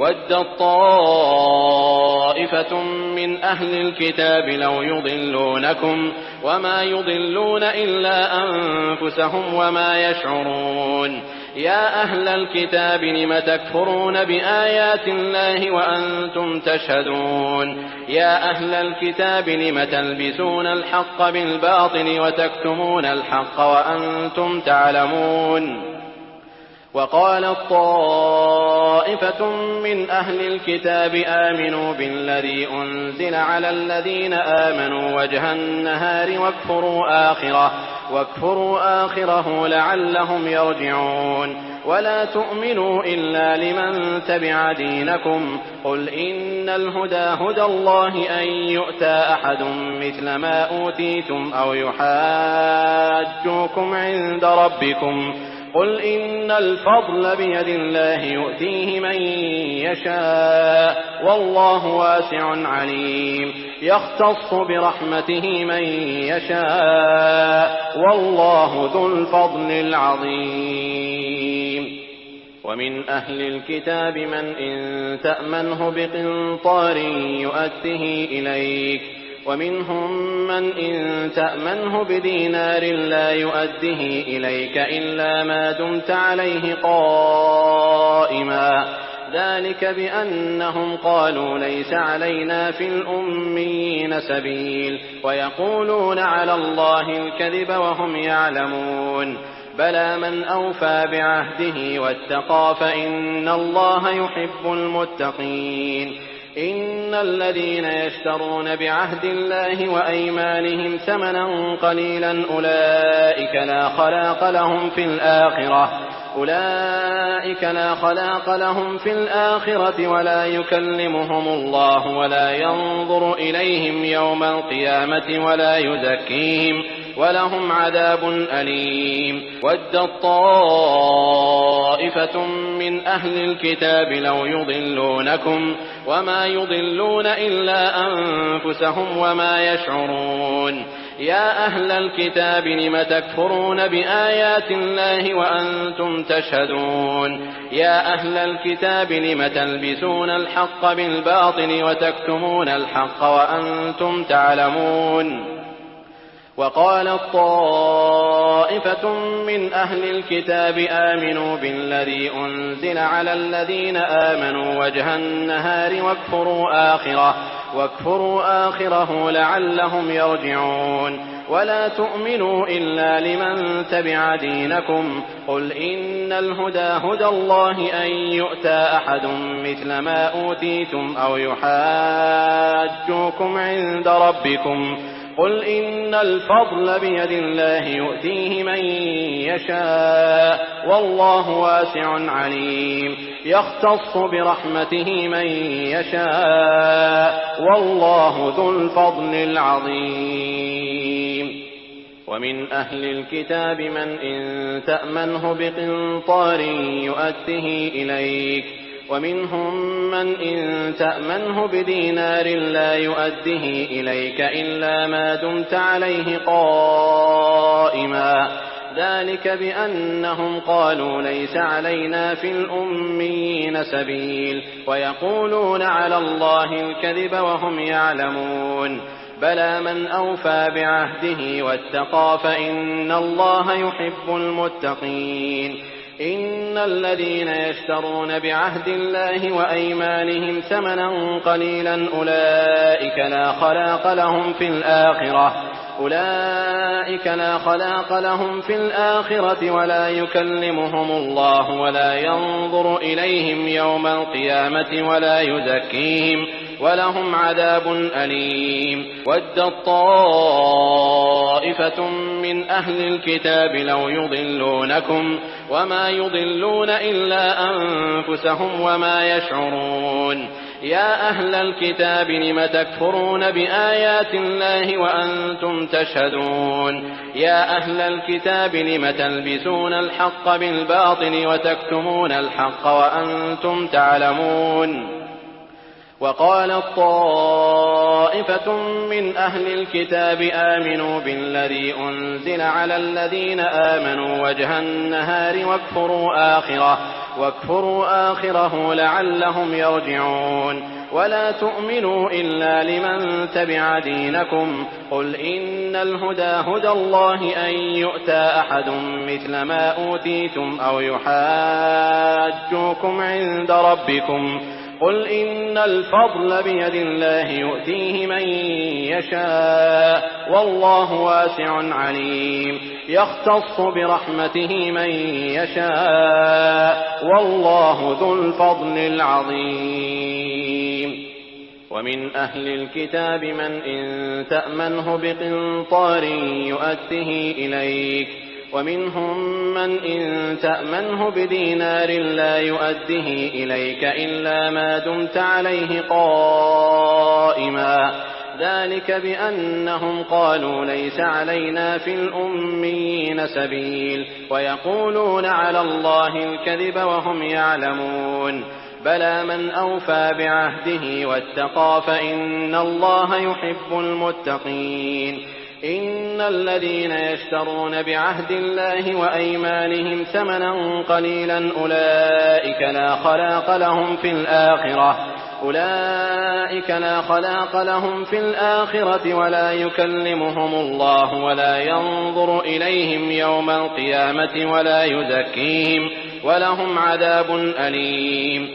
وَدَّت طَّائِفَةٌ مِّنْ أَهْلِ الْكِتَابِ لَوْ يُضِلُّونَكُمْ وَمَا يُضِلُّونَ إِلَّا أَنفُسَهُمْ وَمَا يَشْعُرُونَ يَا أَهْلَ الْكِتَابِ لِمَ تَكْفُرُونَ بِآيَاتِ اللَّهِ وَأَنتُمْ تَشْهَدُونَ يَا أَهْلَ الْكِتَابِ لِمَ تَلْبِسُونَ الْحَقَّ بِالْبَاطِلِ وَتَكْتُمُونَ الْحَقَّ وَأَنتُمْ تَعْلَمُونَ وَقَالَت طَّائِفَةٌ مِّنْ أَهْلِ الْكِتَابِ آمِنُوا بِالَّذِي أُنزِلَ عَلَى الَّذِينَ آمَنُوا وَجْهَ النَّهَارِ واكفروا آخِرَهُ لَعَلَّهُمْ يَرْجِعُونَ وَلَا تُؤْمِنُوا إِلَّا لِمَن تَبِعَ دِينَكُمْ قُلْ إِنَّ الْهُدَىٰ هُدَى اللَّهِ أَن يُؤْتَىٰ أَحَدٌ مِّثْلَ مَا أُوتِيتُمْ أَوْ يُحَاجُّوكُمْ عِندَ رَبِّكُمْ قُلْ إِنَّ الْفَضْلَ بِيَدِ اللَّهِ يُؤْتِيهِ مَن يَشَاءُ وَاللَّهُ وَاسِعٌ عَلِيمٌ يَخْتَصُّ بِرَحْمَتِهِ مَن يَشَاءُ وَاللَّهُ ذُو الْفَضْلِ الْعَظِيمِ وَمِنْ أَهْلِ الْكِتَابِ مَنْ إِن تَأْمَنْهُ بِقِنطَارٍ يُؤَدِّهِ إِلَيْكَ وَمِنْهُم مَّنْ إِن تَأْمَنْهُ بِدِينَارٍ لَّا يُؤَدِّهِ إِلَيْكَ إِلَّا مَا دُمْتَ عَلَيْهِ قَائِمًا ذَلِكَ بِأَنَّهُمْ قَالُوا لَيْسَ عَلَيْنَا فِي الْأُمِّيِّينَ سَبِيلٌ وَيَقُولُونَ عَلَى اللَّهِ الْكَذِبَ وَهُمْ يَعْلَمُونَ بَلَىٰ مَنْ أَوْفَىٰ بِعَهْدِهِ وَاتَّقَىٰ فَإِنَّ اللَّهَ يُحِبُّ الْمُتَّقِينَ إِنَّ الَّذِينَ يَشْتَرُونَ بِعَهْدِ اللَّهِ وَأَيْمَانِهِمْ ثَمَنًا قَلِيلًا أُولَٰئِكَ لَا خَلَاقَ لَهُمْ فِي الْآخِرَةِ وَلَا يُكَلِّمُهُمُ اللَّهُ وَلَا يَنظُرُ إِلَيْهِمْ يَوْمَ الْقِيَامَةِ وَلَا يُزَكِّيهِمْ وَلَهُمْ عَذَابٌ أَلِيمٌ وَدَّت طَّائِفَةٌ مِّنْ أَهْلِ الْكِتَابِ لَوْ يُضِلُّونَكُمْ وَمَا يُضِلُّونَ إِلَّا أَنفُسَهُمْ وَمَا يَشْعُرُونَ يَا أَهْلَ الْكِتَابِ لِمَ تَكْفُرُونَ بِآيَاتِ اللَّهِ وَأَنتُمْ تَشْهَدُونَ يَا أَهْلَ الْكِتَابِ لِمَ تَلْبِسُونَ الْحَقَّ بِالْبَاطِلِ وَتَكْتُمُونَ الْحَقَّ وَأَنتُمْ تَعْلَمُونَ وَقَالَت طَّائِفَةٌ مِّنْ أَهْلِ الْكِتَابِ آمِنُوا بِالَّذِي أُنزِلَ عَلَى الَّذِينَ آمَنُوا وَجْهَ النَّهَارِ واكفروا آخِرَهُ لَعَلَّهُمْ يَرْجِعُونَ وَلَا تُؤْمِنُوا إِلَّا لِمَن تَبِعَ دِينَكُمْ قُلْ إِنَّ الْهُدَىٰ هُدَى اللَّهِ أَن يُؤْتَىٰ أَحَدٌ مِّثْلَ مَا أُوتِيتُمْ أَوْ يُحَاجُّوكُمْ عِندَ رَبِّكُمْ قُلْ إِنَّ الْفَضْلَ بِيَدِ اللَّهِ يُؤْتِيهِ مَن يَشَاءُ وَاللَّهُ وَاسِعٌ عَلِيمٌ يَخْتَصُّ بِرَحْمَتِهِ مَن يَشَاءُ وَاللَّهُ ذُو الْفَضْلِ الْعَظِيمِ وَمِنْ أَهْلِ الْكِتَابِ مَنْ إِن تَأْمَنْهُ بِقِنطَارٍ يُؤَدِّهِ إِلَيْكَ وَمِنْهُم مَّنْ إِن تَأْمَنْهُ بِدِينَارٍ لَّا يُؤَدِّهِ إِلَيْكَ إِلَّا مَا دُمْتَ عَلَيْهِ قَائِمًا ذَلِكَ بِأَنَّهُمْ قَالُوا لَيْسَ عَلَيْنَا فِي الْأُمِّيِّينَ سَبِيلٌ وَيَقُولُونَ عَلَى اللَّهِ الْكَذِبَ وَهُمْ يَعْلَمُونَ بَلَىٰ مَنْ أَوْفَىٰ بِعَهْدِهِ وَاتَّقَىٰ فَإِنَّ اللَّهَ يُحِبُّ الْمُتَّقِينَ إِنَّ الَّذِينَ يَشْتَرُونَ بِعَهْدِ اللَّهِ وَأَيْمَانِهِمْ ثَمَنًا قَلِيلًا أُولَٰئِكَ لَا خَلَاقَ لَهُمْ فِي الْآخِرَةِ وَلَا يُكَلِّمُهُمُ اللَّهُ وَلَا يَنظُرُ إِلَيْهِمْ يَوْمَ الْقِيَامَةِ وَلَا يُزَكِّيهِمْ وَلَهُمْ عَذَابٌ أَلِيمٌ وَدَّت طَّائِفَةٌ مِّنْ أَهْلِ الْكِتَابِ لَوْ يُضِلُّونَكُمْ وَمَا يُضِلُّونَ إِلَّا أَنفُسَهُمْ وَمَا يَشْعُرُونَ يَا أَهْلَ الْكِتَابِ لِمَ تَكْفُرُونَ بِآيَاتِ اللَّهِ وَأَنتُمْ تَشْهَدُونَ يَا أَهْلَ الْكِتَابِ لِمَ تَلْبِسُونَ الْحَقَّ بِالْبَاطِلِ وَتَكْتُمُونَ الْحَقَّ وَأَنتُمْ تَعْلَمُونَ وَقَالَت طَّائِفَةٌ مِّنْ أَهْلِ الْكِتَابِ آمِنُوا بِالَّذِي أُنزِلَ عَلَى الَّذِينَ آمَنُوا وَجْهَ النَّهَارِ واكفروا آخره لعلهم يرجعون ولا تؤمنوا إلا لمن تبع دينكم قل إن الهدى هدى الله أن يؤتى أحد مثل ما أوتيتم أو يحاجوكم عند ربكم قل إن الفضل بيد الله يؤتيه من يشاء والله واسع عليم يختص برحمته من يشاء والله ذو الفضل العظيم ومن أهل الكتاب من إن تأمنه بقنطار يؤده إليك ومنهم من إن تأمنه بدينار لا يؤده إليك إلا ما دمت عليه قائما ذلك بأنهم قالوا ليس علينا في الأميين سبيل ويقولون على الله الكذب وهم يعلمون بلى من أوفى بعهده واتقى فإن الله يحب المتقين إن الذين يشترون بعهد الله وأيمانهم ثمنا قليلا أولئك لا خلاق لهم في الآخرة ولا يكلمهم الله ولا ينظر إليهم يوم القيامة ولا يزكيهم ولهم عذاب أليم